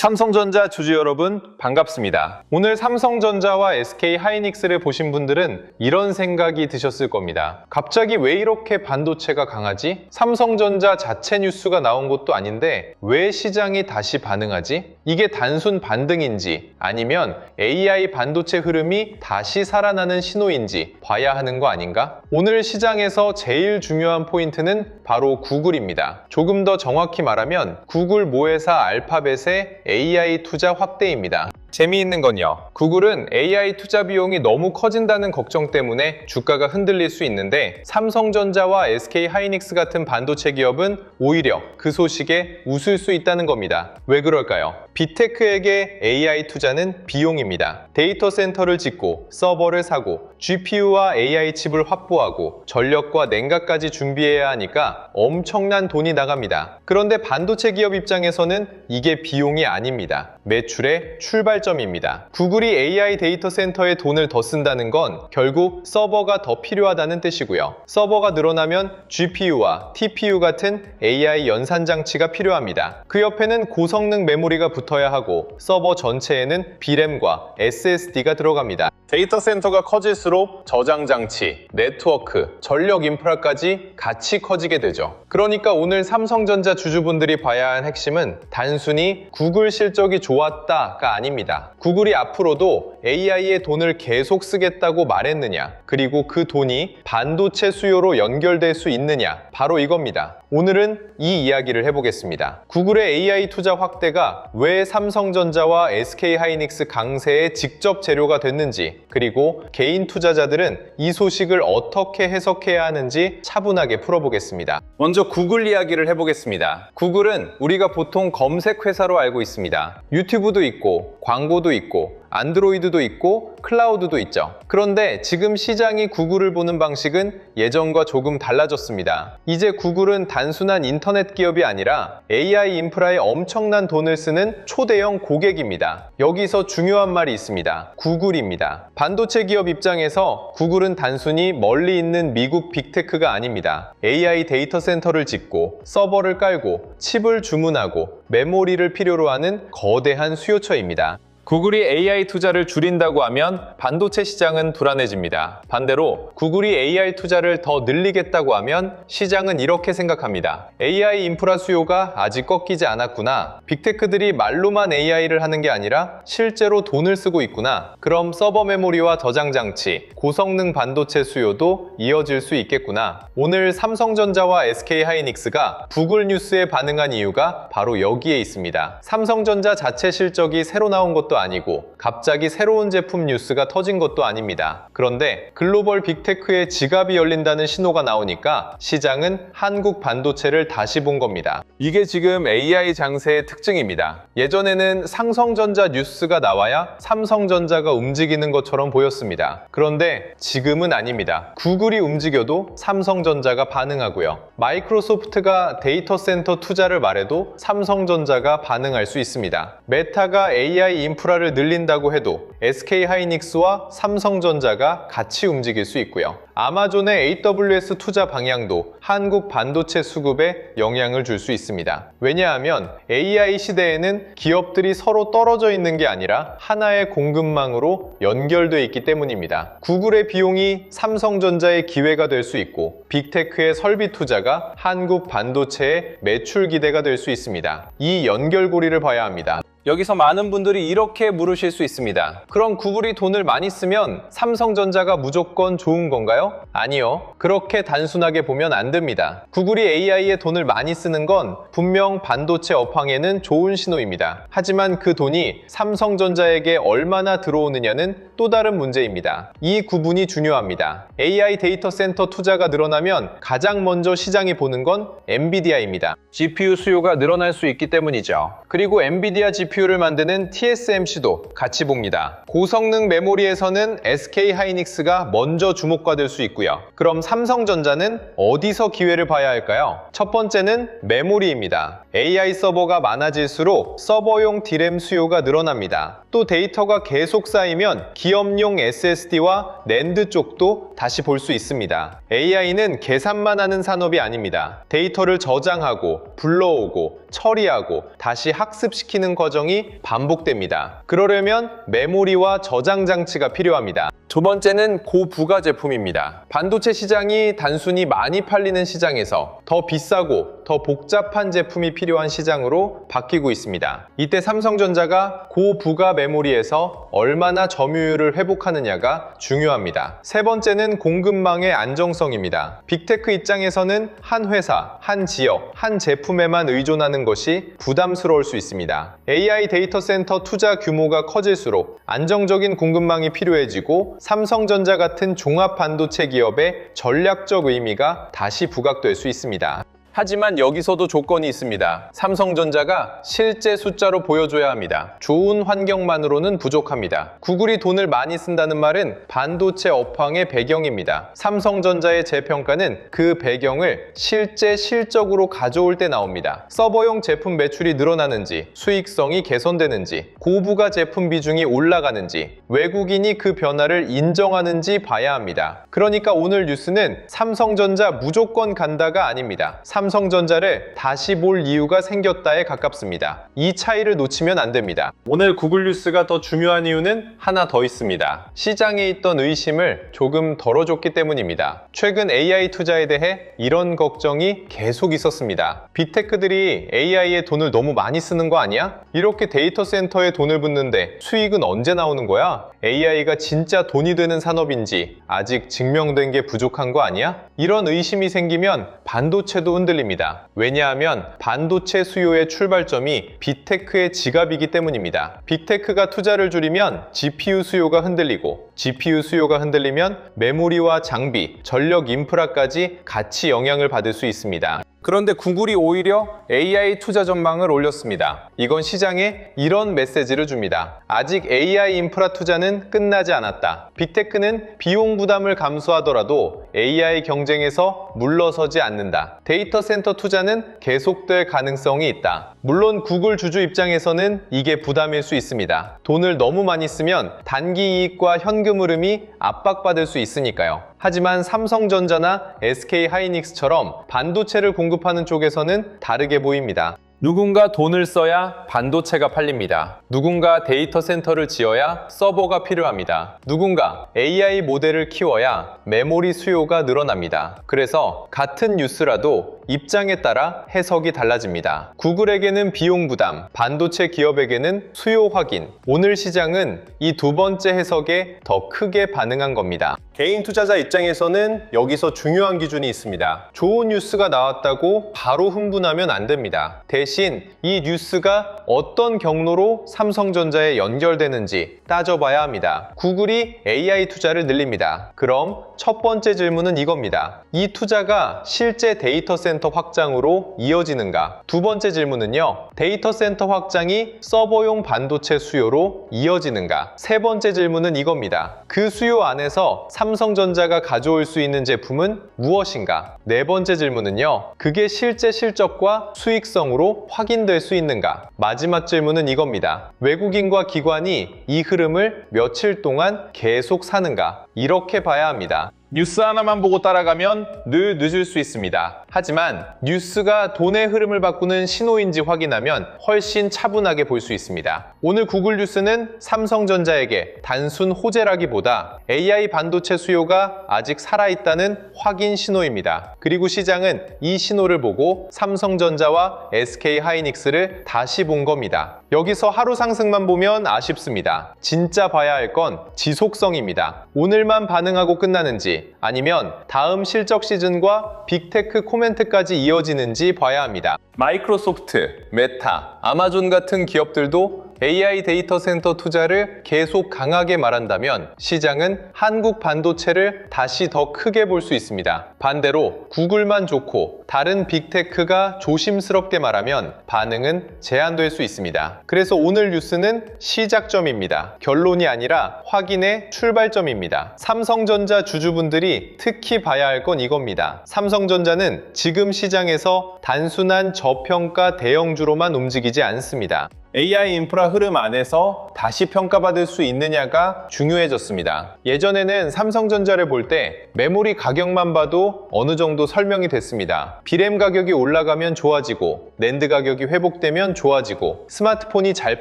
삼성전자 주주 여러분 반갑습니다. 오늘 삼성전자와 SK하이닉스를 보신 분들은 이런 생각이 드셨을 겁니다. 갑자기 왜 이렇게 반도체가 강하지? 삼성전자 자체 뉴스가 나온 것도 아닌데 왜 시장이 다시 반응하지? 이게 단순 반등인지 아니면 AI 반도체 흐름이 다시 살아나는 신호인지 봐야 하는 거 아닌가? 오늘 시장에서 제일 중요한 포인트는 바로 구글입니다. 조금 더 정확히 말하면 구글 모회사 알파벳의 AI 투자 확대입니다. 재미있는 건요, 구글은 AI 투자 비용이 너무 커진다는 걱정 때문에 주가가 흔들릴 수 있는데 삼성전자와 SK하이닉스 같은 반도체 기업은 오히려 그 소식에 웃을 수 있다는 겁니다. 왜 그럴까요? 빅테크에게 AI 투자는 비용입니다. 데이터 센터를 짓고 서버를 사고 GPU와 AI 칩을 확보하고 전력과 냉각까지 준비해야 하니까 엄청난 돈이 나갑니다. 그런데 반도체 기업 입장에서는 이게 비용이 아닙니다. 매출의 출발점입니다. 구글이 AI 데이터 센터에 돈을 더 쓴다는 건 결국 서버가 더 필요하다는 뜻이고요. 서버가 늘어나면 GPU와 TPU 같은 AI 연산 장치가 필요합니다. 그 옆에는 고성능 메모리가 붙어야 하고 서버 전체에는 V램과 SSD가 들어갑니다. 데이터 센터가 커질수록 저장 장치, 네트워크, 전력 인프라까지 같이 커지게 되죠. 그러니까 오늘 삼성전자 주주분들이 봐야 할 핵심은 단순히 구글 실적이 좋았다가 아닙니다. 구글이 앞으로도 AI에 돈을 계속 쓰겠다고 말했느냐, 그리고 그 돈이 반도체 수요로 연결될 수 있느냐, 바로 이겁니다. 오늘은 이 이야기를 해보겠습니다. 구글의 AI 투자 확대가 왜 삼성전자와 SK하이닉스 강세의 직접 재료가 됐는지, 그리고 개인 투자자들은 이 소식을 어떻게 해석해야 하는지 차분하게 풀어보겠습니다. 먼저 구글 이야기를 해보겠습니다. 구글은 우리가 보통 검색 회사로 알고 있습니다. 유튜브도 있고 광고도 있고 안드로이드도 있고 클라우드도 있죠. 그런데 지금 시장이 구글을 보는 방식은 예전과 조금 달라졌습니다. 이제 구글은 단순한 인터넷 기업이 아니라 AI 인프라에 엄청난 돈을 쓰는 초대형 고객입니다. 여기서 중요한 말이 있습니다. 구글입니다. 반도체 기업 입장에서 구글은 단순히 멀리 있는 미국 빅테크가 아닙니다. AI 데이터 센터를 짓고 서버를 깔고 칩을 주문하고 메모리를 필요로 하는 거대한 수요처입니다. 구글이 AI 투자를 줄인다고 하면 반도체 시장은 불안해집니다. 반대로 구글이 AI 투자를 더 늘리겠다고 하면 시장은 이렇게 생각합니다. AI 인프라 수요가 아직 꺾이지 않았구나. 빅테크들이 말로만 AI를 하는 게 아니라 실제로 돈을 쓰고 있구나. 그럼 서버 메모리와 저장 장치, 고성능 반도체 수요도 이어질 수 있겠구나. 오늘 삼성전자와 SK하이닉스가 구글 뉴스에 반응한 이유가 바로 여기에 있습니다. 삼성전자 자체 실적이 새로 나온 것도 아니고 갑자기 새로운 제품 뉴스가 터진 것도 아닙니다. 그런데 글로벌 빅테크의 지갑이 열린다는 신호가 나오니까 시장은 한국 반도체를 다시 본 겁니다. 이게 지금 AI 장세의 특징입니다. 예전에는 상성전자 뉴스가 나와야 삼성전자가 움직이는 것처럼 보였습니다. 그런데 지금은 아닙니다. 구글이 움직여도 삼성전자가 반응하고요. 마이크로소프트가 데이터 센터 투자를 말해도 삼성전자가 반응할 수 있습니다. 메타가 AI 인프라를 늘린다고 해도 SK하이닉스와 삼성전자가 같이 움직일 수 있고요. 아마존의 AWS 투자 방향도 한국 반도체 수급에 영향을 줄 수 있습니다. 왜냐하면 AI 시대에는 기업들이 서로 떨어져 있는 게 아니라 하나의 공급망으로 연결되어 있기 때문입니다. 구글의 비용이 삼성전자의 기회가 될 수 있고 빅테크의 설비 투자가 한국 반도체의 매출 기대가 될 수 있습니다. 이 연결고리를 봐야 합니다. 여기서 많은 분들이 이렇게 물으실 수 있습니다. 그럼 구글이 돈을 많이 쓰면 삼성전자가 무조건 좋은 건가요? 아니요. 그렇게 단순하게 보면 안 됩니다. 구글이 AI에 돈을 많이 쓰는 건 분명 반도체 업황에는 좋은 신호입니다. 하지만 그 돈이 삼성전자에게 얼마나 들어오느냐는 또 다른 문제입니다. 이 구분이 중요합니다. AI 데이터 센터 투자가 늘어나면 가장 먼저 시장이 보는 건 엔비디아입니다. GPU 수요가 늘어날 수 있기 때문이죠. 그리고 엔비디아 GPU를 만드는 TSMC도 같이 봅니다. 고성능 메모리에서는 SK하이닉스가 먼저 주목받을 수 있고요. 그럼 삼성전자는 어디서 기회를 봐야 할까요? 첫 번째는 메모리입니다. AI 서버가 많아질수록 서버용 D램 수요가 늘어납니다. 또 데이터가 계속 쌓이면 기업용 SSD와 낸드 쪽도 다시 볼 수 있습니다. AI는 계산만 하는 산업이 아닙니다. 데이터를 저장하고 불러오고 처리하고 다시 학습시키는 과정이 반복됩니다. 그러려면 메모리와 저장 장치가 필요합니다. 두 번째는 고부가 제품입니다. 반도체 시장이 단순히 많이 팔리는 시장에서 더 비싸고 더 복잡한 제품이 필요한 시장으로 바뀌고 있습니다. 이때 삼성전자가 고부가 메모리에서 얼마나 점유율을 회복하느냐가 중요합니다. 세 번째는 공급망의 안정성입니다. 빅테크 입장에서는 한 회사, 한 지역, 한 제품에만 의존하는 것이 부담스러울 수 있습니다. AI 데이터 센터 투자 규모가 커질수록 안정적인 공급망이 필요해지고 삼성전자 같은 종합 반도체 기업의 전략적 의미가 다시 부각될 수 있습니다. 하지만 여기서도 조건이 있습니다. 삼성전자가 실제 숫자로 보여줘야 합니다. 좋은 환경만으로는 부족합니다. 구글이 돈을 많이 쓴다는 말은 반도체 업황의 배경입니다. 삼성전자의 재평가는 그 배경을 실제 실적으로 가져올 때 나옵니다. 서버용 제품 매출이 늘어나는지, 수익성이 개선되는지, 고부가 제품 비중이 올라가는지, 외국인이 그 변화를 인정하는지 봐야 합니다. 그러니까 오늘 뉴스는 삼성전자 무조건 간다가 아닙니다. 삼성전자를 다시 볼 이유가 생겼다에 가깝습니다. 이 차이를 놓치면 안 됩니다. 오늘 구글 뉴스가 더 중요한 이유는 하나 더 있습니다. 시장에 있던 의심을 조금 덜어줬기 때문입니다. 최근 AI 투자에 대해 이런 걱정이 계속 있었습니다. 빅테크들이 AI에 돈을 너무 많이 쓰는 거 아니야? 이렇게 데이터 센터에 돈을 붓는데 수익은 언제 나오는 거야? AI가 진짜 돈이 되는 산업인지 아직 증명된 게 부족한 거 아니야? 이런 의심이 생기면 반도체도 흔들립니다. 왜냐하면 반도체 수요의 출발점이 빅테크의 지갑이기 때문입니다. 빅테크가 투자를 줄이면 GPU 수요가 흔들리고 GPU 수요가 흔들리면 메모리와 장비, 전력 인프라까지 같이 영향을 받을 수 있습니다. 그런데 구글이 오히려 AI 투자 전망을 올렸습니다. 이건 시장에 이런 메시지를 줍니다. 아직 AI 인프라 투자는 끝나지 않았다. 빅테크는 비용 부담을 감수하더라도 AI 경쟁에서 물러서지 않는다. 데이터 센터 투자는 계속될 가능성이 있다. 물론 구글 주주 입장에서는 이게 부담일 수 있습니다. 돈을 너무 많이 쓰면 단기 이익과 현금 흐름이 압박받을 수 있으니까요. 하지만 삼성전자나 SK하이닉스처럼 반도체를 공급하는 쪽에서는 다르게 보입니다. 누군가 돈을 써야 반도체가 팔립니다. 누군가 데이터 센터를 지어야 서버가 필요합니다. 누군가 AI 모델을 키워야 메모리 수요가 늘어납니다. 그래서 같은 뉴스라도 입장에 따라 해석이 달라집니다. 구글에게는 비용 부담, 반도체 기업에게는 수요 확인. 오늘 시장은 이 두 번째 해석에 더 크게 반응한 겁니다. 개인 투자자 입장에서는 여기서 중요한 기준이 있습니다. 좋은 뉴스가 나왔다고 바로 흥분하면 안 됩니다. 대신 이 뉴스가 어떤 경로로 삼성전자에 연결되는지 따져봐야 합니다. 구글이 AI 투자를 늘립니다. 그럼 첫 번째 질문은 이겁니다. 이 투자가 실제 데이터 센터 확장으로 이어지는가? 두 번째 질문은요. 데이터 센터 확장이 서버용 반도체 수요로 이어지는가? 세 번째 질문은 이겁니다. 그 수요 안에서 삼성전자가 가져올 수 있는 제품은 무엇인가? 네 번째 질문은요. 그게 실제 실적과 수익성으로 확인될 수 있는가? 마지막 질문은 이겁니다. 외국인과 기관이 이 흐름을 며칠 동안 계속 사는가? 이렇게 봐야 합니다. 뉴스 하나만 보고 따라가면 늘 늦을 수 있습니다. 하지만 뉴스가 돈의 흐름을 바꾸는 신호인지 확인하면 훨씬 차분하게 볼 수 있습니다. 오늘 구글 뉴스는 삼성전자에게 단순 호재라기보다 AI 반도체 수요가 아직 살아있다는 확인 신호입니다. 그리고 시장은 이 신호를 보고 삼성전자와 SK하이닉스를 다시 본 겁니다. 여기서 하루 상승만 보면 아쉽습니다. 진짜 봐야 할 건 지속성입니다. 오늘만 반응하고 끝나는지 아니면 다음 실적 시즌과 빅테크 코멘트까지 이어지는지 봐야 합니다. 마이크로소프트, 메타, 아마존 같은 기업들도 AI 데이터 센터 투자를 계속 강하게 말한다면 시장은 한국 반도체를 다시 더 크게 볼 수 있습니다. 반대로 구글만 좋고 다른 빅테크가 조심스럽게 말하면 반응은 제한될 수 있습니다. 그래서 오늘 뉴스는 시작점입니다. 결론이 아니라 확인의 출발점입니다. 삼성전자 주주분들이 특히 봐야 할 건 이겁니다. 삼성전자는 지금 시장에서 단순한 저평가 대형주로만 움직이지 않습니다. AI 인프라 흐름 안에서 다시 평가받을 수 있느냐가 중요해졌습니다. 예전에는 삼성전자를 볼 때 메모리 가격만 봐도 어느 정도 설명이 됐습니다. B램 가격이 올라가면 좋아지고 낸드 가격이 회복되면 좋아지고 스마트폰이 잘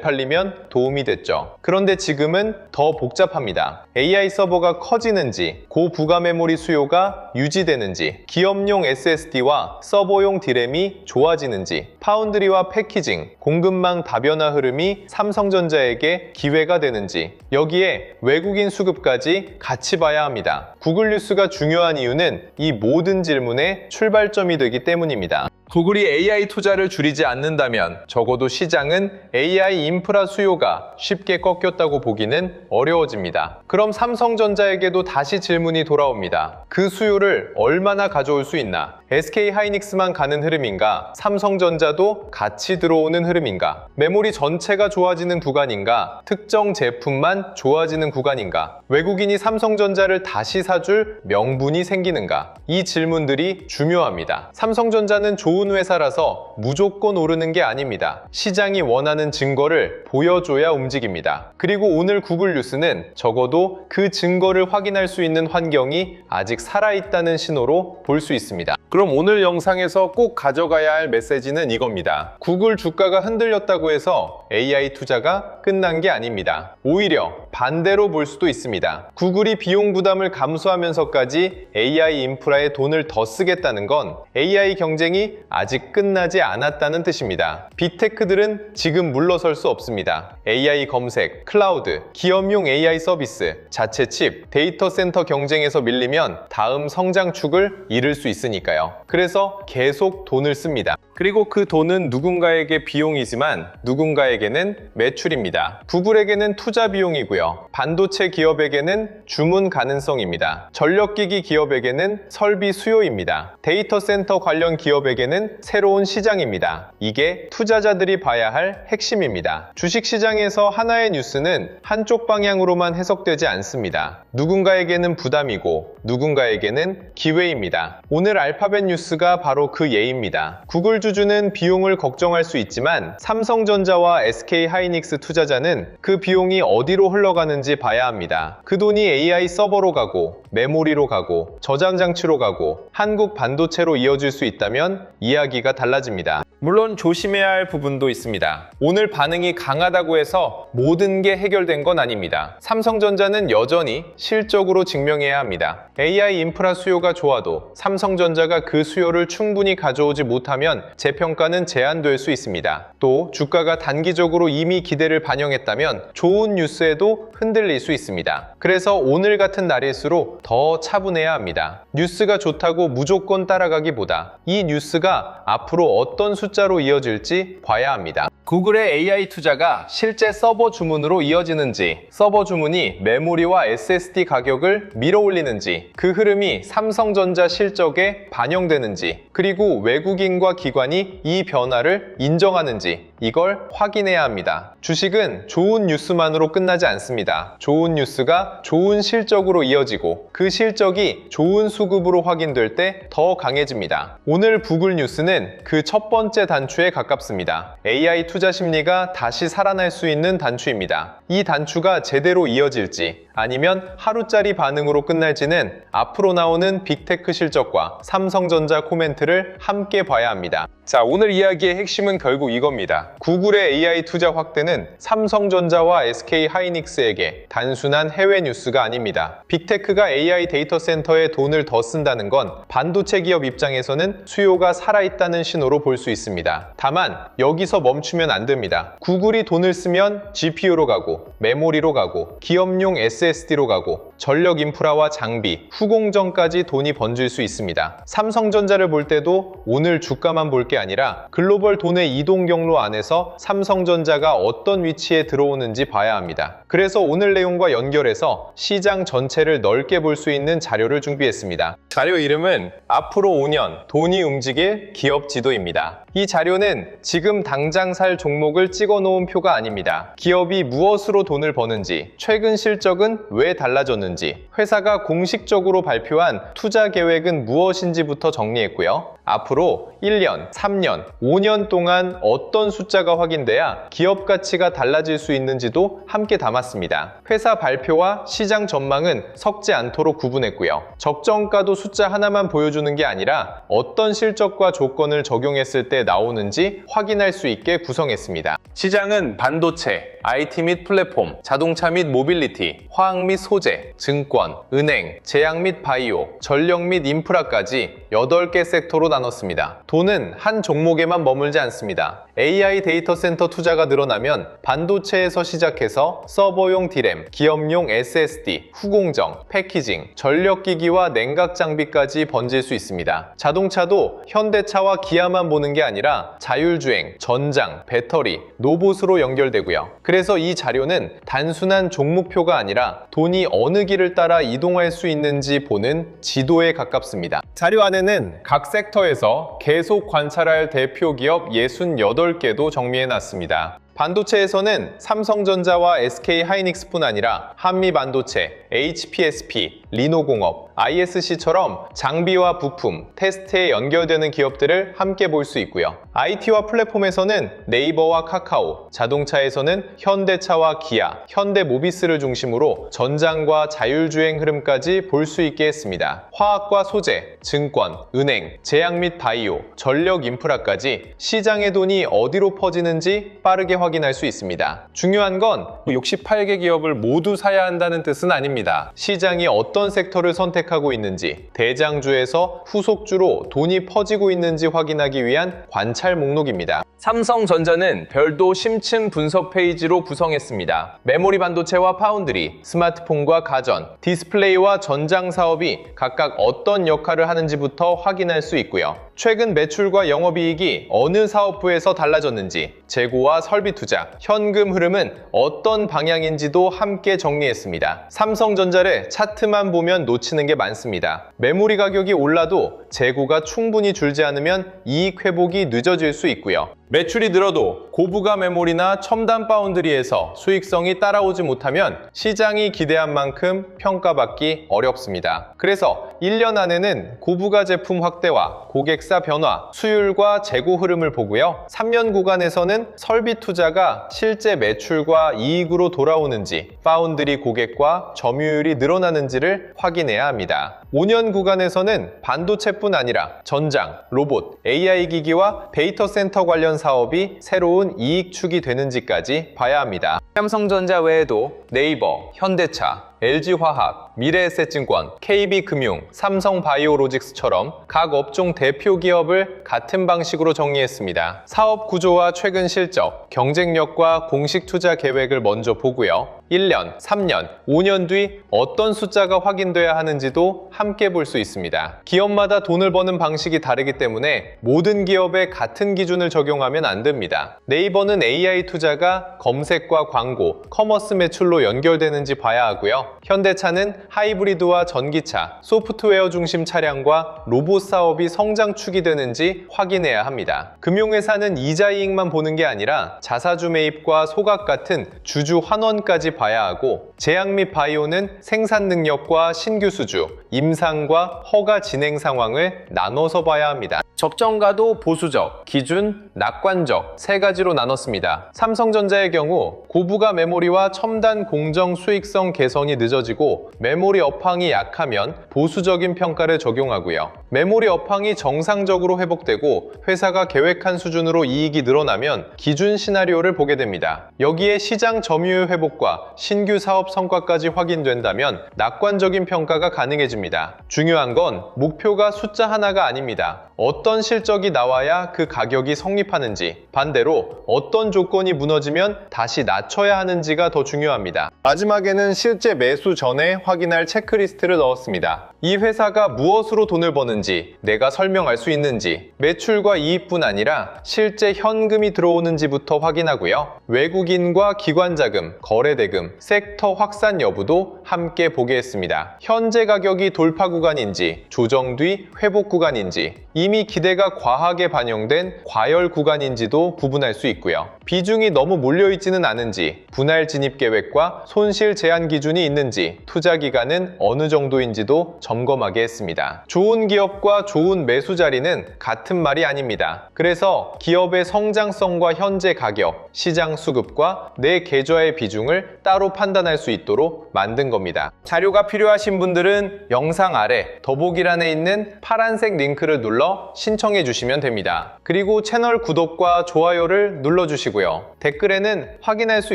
팔리면 도움이 됐죠. 그런데 지금은 더 복잡합니다. AI 서버가 커지는지, 고부가 메모리 수요가 유지되는지, 기업용 SSD와 서버용 D램이 좋아지는지, 파운드리와 패키징, 공급망 다변화 흐름이 삼성전자에게 기회가 되는지, 여기에 외국인 수급까지 같이 봐야 합니다. 구글 뉴스가 중요한 이유는 이 모든 질문의 출발점이 되기 때문입니다. 구글이 AI 투자를 줄이지 않는다면 적어도 시장은 AI 인프라 수요가 쉽게 꺾였다고 보기는 어려워집니다. 그럼 삼성전자에게도 다시 질문이 돌아옵니다. 그 수요를 얼마나 가져올 수 있나? SK 하이닉스만 가는 흐름인가? 삼성전자도 같이 들어오는 흐름인가? 메모리 전체가 좋아지는 구간인가? 특정 제품만 좋아지는 구간인가? 외국인이 삼성전자를 다시 사줄 명분이 생기는가? 이 질문들이 중요합니다. 삼성전자는 좋은 회사라서 무조건 오르는 게 아닙니다. 시장이 원하는 증거를 보여줘야 움직입니다. 그리고 오늘 구글 뉴스는 적어도 그 증거를 확인할 수 있는 환경이 아직 살아있다는 신호로 볼 수 있습니다. 그럼 오늘 영상에서 꼭 가져가야 할 메시지는 이겁니다. 구글 주가가 흔들렸다고 해서 AI 투자가 끝난 게 아닙니다. 오히려 반대로 볼 수도 있습니다. 구글이 비용 부담을 감수하면서까지 AI 인프라에 돈을 더 쓰겠다는 건 AI 경쟁이 아직 끝나지 않았다는 뜻입니다. 빅테크들은 지금 물러설 수 없습니다. AI 검색, 클라우드, 기업용 AI 서비스, 자체 칩, 데이터 센터 경쟁에서 밀리면 다음 성장축을 잃을 수 있으니까요. 그래서 계속 돈을 씁니다. 그리고 그 돈은 누군가에게 비용이지만 누군가에게는 매출입니다. 구글에게는 투자 비용이고요. 반도체 기업에게는 주문 가능성입니다. 전력기기 기업에게는 설비 수요입니다. 데이터 센터 관련 기업에게는 새로운 시장입니다. 이게 투자자들이 봐야 할 핵심입니다. 주식시장에서 하나의 뉴스는 한쪽 방향으로만 해석되지 않습니다. 누군가에게는 부담이고 누군가에게는 기회입니다. 오늘 알파벳 뉴스가 바로 그 예입니다. 구글 주주는 비용을 걱정할 수 있지만 삼성전자와 SK 하이닉스 투자자는 그 비용이 어디로 흘러가는지 봐야 합니다. 그 돈이 AI 서버로 가고 메모리로 가고 저장 장치로 가고 한국 반도체로 이어질 수 있다면 이야기가 달라집니다. 물론 조심해야 할 부분도 있습니다. 오늘 반응이 강하다고 해서 모든 게 해결된 건 아닙니다. 삼성전자는 여전히 실적으로 증명해야 합니다. AI 인프라 수요가 좋아도 삼성전자가 그 수요를 충분히 가져오지 못하면 재평가는 제한될 수 있습니다. 또 주가가 단기적으로 이미 기대를 반영했다면 좋은 뉴스에도 흔들릴 수 있습니다. 그래서 오늘 같은 날일수록 더 차분해야 합니다. 뉴스가 좋다고 무조건 따라가기보다 이 뉴스가 앞으로 어떤 숫자로 이어질지 봐야 합니다. 구글의 AI 투자가 실제 서버 주문으로 이어지는지, 서버 주문이 메모리와 SSD 가격을 밀어올리는지, 그 흐름이 삼성전자 실적에 반영되는지, 그리고 외국인과 기관이 이 변화를 인정하는지 이걸 확인해야 합니다. 주식은 좋은 뉴스만으로 끝나지 않습니다. 좋은 뉴스가 좋은 실적으로 이어지고 그 실적이 좋은 수급으로 확인될 때 더 강해집니다. 오늘 구글 뉴스는 그 첫 번째 단추에 가깝습니다. AI 투자 심리가 다시 살아날 수 있는 단추입니다. 이 단추가 제대로 이어질지 아니면 하루짜리 반응으로 끝날지는 앞으로 나오는 빅테크 실적과 삼성전자 코멘트를 함께 봐야 합니다. 자, 오늘 이야기의 핵심은 결국 이겁니다. 구글의 AI 투자 확대는 삼성전자와 SK 하이닉스에게 단순한 해외 뉴스가 아닙니다. 빅테크가 AI 데이터 센터에 돈을 더 쓴다는 건 반도체 기업 입장에서는 수요가 살아있다는 신호로 볼 수 있습니다. 다만 여기서 멈추면 안 됩니다. 구글이 돈을 쓰면 GPU로 가고 메모리로 가고 기업용 SSD SSD로 가고 전력 인프라와 장비, 후공정까지 돈이 번질 수 있습니다. 삼성전자를 볼 때도 오늘 주가만 볼 게 아니라 글로벌 돈의 이동 경로 안에서 삼성전자가 어떤 위치에 들어오는지 봐야 합니다. 그래서 오늘 내용과 연결해서 시장 전체를 넓게 볼 수 있는 자료를 준비했습니다. 자료 이름은 앞으로 5년 돈이 움직일 기업 지도입니다. 이 자료는 지금 당장 살 종목을 찍어 놓은 표가 아닙니다. 기업이 무엇으로 돈을 버는지, 최근 실적은 왜 달라졌는지, 회사가 공식적으로 발표한 투자 계획은 무엇인지부터 정리했고요. 앞으로 1년, 3년, 5년 동안 어떤 숫자가 확인돼야 기업 가치가 달라질 수 있는지도 함께 담았습니다. 회사 발표와 시장 전망은 섞지 않도록 구분했고요. 적정가도 숫자 하나만 보여주는 게 아니라 어떤 실적과 조건을 적용했을 때 나오는지 확인할 수 있게 구성했습니다. 시장은 반도체, IT 및 플랫폼, 자동차 및 모빌리티, 화학 및 소재, 증권, 은행, 제약 및 바이오, 전력 및 인프라까지 8개 섹터로 나눴습니다. 돈은 한 종목에만 머물지 않습니다. AI 데이터 센터 투자가 늘어나면 반도체에서 시작해서 서버용 D램, 기업용 SSD, 후공정, 패키징, 전력기기와 냉각 장비까지 번질 수 있습니다. 자동차도 현대차와 기아만 보는 게 아니라 자율주행, 전장, 배터리, 로봇으로 연결되고요. 그래서 이 자료는 단순한 종목표가 아니라 돈이 어느 길을 따라 이동할 수 있는지 보는 지도에 가깝습니다. 자료 안에는 각 섹터에서 계속 관찰할 대표 기업 68개도 정리해놨습니다. 반도체에서는 삼성전자와 SK하이닉스뿐 아니라 한미반도체, HPSP, 리노공업, ISC처럼 장비와 부품, 테스트에 연결되는 기업들을 함께 볼 수 있고요. IT와 플랫폼에서는 네이버와 카카오, 자동차에서는 현대차와 기아, 현대모비스를 중심으로 전장과 자율주행 흐름까지 볼 수 있게 했습니다. 화학과 소재, 증권, 은행, 제약 및 바이오, 전력 인프라까지 시장의 돈이 어디로 퍼지는지 빠르게 확인할 수 있습니다. 중요한 건 68개 기업을 모두 사야 한다는 뜻은 아닙니다. 시장이 어떤 섹터를 선택하고 있는지, 대장주에서 후속주로 돈이 퍼지고 있는지 확인하기 위한 관찰 목록입니다. 삼성전자는 별도 심층 분석 페이지로 구성했습니다. 메모리 반도체와 파운드리, 스마트폰과 가전, 디스플레이와 전장 사업이 각각 어떤 역할을 하는지부터 확인할 수 있고요. 최근 매출과 영업이익이 어느 사업부에서 달라졌는지, 재고와 설비 투자, 현금 흐름은 어떤 방향인지도 함께 정리했습니다. 삼성전자를 차트만 보면 놓치는 게 많습니다. 메모리 가격이 올라도 재고가 충분히 줄지 않으면 이익 회복이 늦어질 수 있고요. 매출이 늘어도 고부가 메모리나 첨단 파운드리에서 수익성이 따라오지 못하면 시장이 기대한 만큼 평가받기 어렵습니다. 그래서 1년 안에는 고부가 제품 확대와 고객사 변화, 수율과 재고 흐름을 보고요. 3년 구간에서는 설비 투자가 실제 매출과 이익으로 돌아오는지, 파운드리 고객과 점유율이 늘어나는지를 확인해야 합니다. 5년 구간에서는 반도체뿐 아니라 전장, 로봇, AI 기기와 데이터 센터 관련 사업이 새로운 이익축이 되는지까지 봐야 합니다. 삼성전자 외에도 네이버, 현대차, LG화학, 미래에셋증권, KB금융, 삼성바이오로직스처럼 각 업종 대표 기업을 같은 방식으로 정리했습니다. 사업 구조와 최근 실적, 경쟁력과 공식 투자 계획을 먼저 보고요. 1년, 3년, 5년 뒤 어떤 숫자가 확인돼야 하는지도 함께 볼 수 있습니다. 기업마다 돈을 버는 방식이 다르기 때문에 모든 기업에 같은 기준을 적용하면 안 됩니다. 네이버는 AI 투자가 검색과 광고, 커머스 매출로 연결되는지 봐야 하고요. 현대차는 하이브리드와 전기차, 소프트웨어 중심 차량과 로봇 사업이 성장축이 되는지 확인해야 합니다. 금융회사는 이자 이익만 보는 게 아니라 자사주 매입과 소각 같은 주주 환원까지 봐야 하고, 제약 및 바이오는 생산 능력과 신규 수주, 임상과 허가 진행 상황을 나눠서 봐야 합니다. 적정가도 보수적, 기준, 낙관적 세 가지로 나눴습니다. 삼성전자의 경우 고부가 메모리와 첨단 공정 수익성 개선이 늦어지고 메모리 업황이 약하면 보수적인 평가를 적용하고요. 메모리 업황이 정상적으로 회복되고 회사가 계획한 수준으로 이익이 늘어나면 기준 시나리오를 보게 됩니다. 여기에 시장 점유율 회복과 신규 사업 사업 성과까지 확인된다면 낙관적인 평가가 가능해집니다. 중요한 건 목표가 숫자 하나가 아닙니다. 어떤 실적이 나와야 그 가격이 성립하는지, 반대로 어떤 조건이 무너지면 다시 낮춰야 하는지가 더 중요합니다. 마지막에는 실제 매수 전에 확인할 체크리스트를 넣었습니다. 이 회사가 무엇으로 돈을 버는지 내가 설명할 수 있는지, 매출과 이익뿐 아니라 실제 현금이 들어오는지부터 확인하고요. 외국인과 기관 자금, 거래 대금, 섹터 확산 여부도 함께 보게 했습니다. 현재 가격이 돌파 구간인지, 조정 뒤 회복 구간인지, 이미 기대가 과하게 반영된 과열 구간인지도 구분할 수 있고요. 비중이 너무 몰려있지는 않은지, 분할 진입 계획과 손실 제한 기준이 있는지, 투자 기간은 어느 정도인지도 점검하게 했습니다. 좋은 기업과 좋은 매수 자리는 같은 말이 아닙니다. 그래서 기업의 성장성과 현재 가격, 시장 수급과 내 계좌의 비중을 따로 판단할 수 있도록 만든 겁니다. 자료가 필요하신 분들은 영상 아래 더보기란에 있는 파란색 링크를 눌러 신청해 주시면 됩니다. 그리고 채널 구독과 좋아요를 눌러주시고요. 댓글에는 확인할 수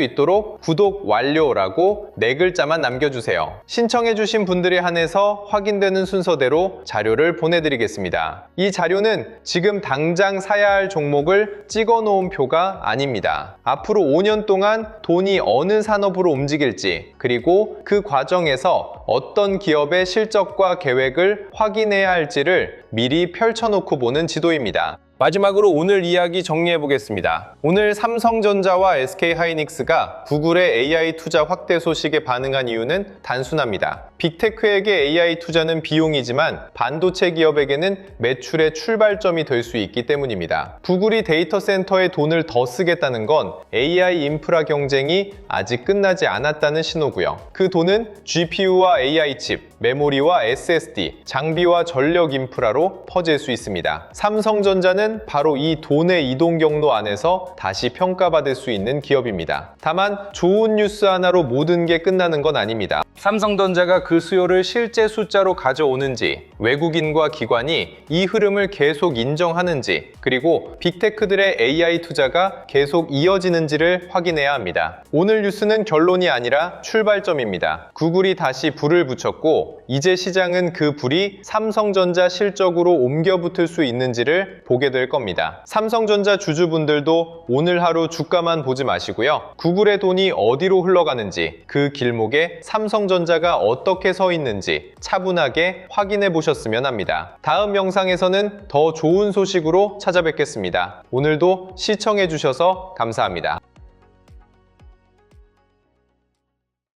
있도록 구독 완료라고 4글자만 남겨주세요. 신청해 주신 분들에 한해서 확인되는 순서대로 자료를 보내드리겠습니다. 이 자료는 지금 당장 사야 할 종목을 찍어 놓은 표가 아닙니다. 앞으로 5년 동안 돈이 어느 산업으로 움직일지, 그리고 그 과정에서 어떤 기업의 실적과 계획을 확인해야 할지를 미리 펼쳐놓고 보는 지도입니다. 마지막으로 오늘 이야기 정리해 보겠습니다. 오늘 삼성전자와 SK하이닉스가 구글의 AI 투자 확대 소식에 반응한 이유는 단순합니다. 빅테크에게 AI 투자는 비용이지만 반도체 기업에게는 매출의 출발점이 될 수 있기 때문입니다. 구글이 데이터 센터에 돈을 더 쓰겠다는 건 AI 인프라 경쟁이 아직 끝나지 않았다는 신호고요. 그 돈은 GPU와 AI 칩, 메모리와 SSD, 장비와 전력 인프라로 퍼질 수 있습니다. 삼성전자는 바로 이 돈의 이동 경로 안에서 다시 평가받을 수 있는 기업입니다. 다만 좋은 뉴스 하나로 모든 게 끝나는 건 아닙니다. 삼성전자가 그 수요를 실제 숫자로 가져오는지, 외국인과 기관이 이 흐름을 계속 인정하는지, 그리고 빅테크들의 AI 투자가 계속 이어지는지를 확인해야 합니다. 오늘 뉴스는 결론이 아니라 출발점입니다. 구글이 다시 불을 붙였고 이제 시장은 그 불이 삼성전자 실적으로 옮겨 붙을 수 있는지를 보게 될 겁니다. 삼성전자 주주분들도 오늘 하루 주가만 보지 마시고요. 구글의 돈이 어디로 흘러가는지, 그 길목에 삼성전자가 어떻게 서 있는지 차분하게 확인해 보셨으면 합니다. 다음 영상에서는 더 좋은 소식으로 찾아뵙겠습니다. 오늘도 시청해 주셔서 감사합니다.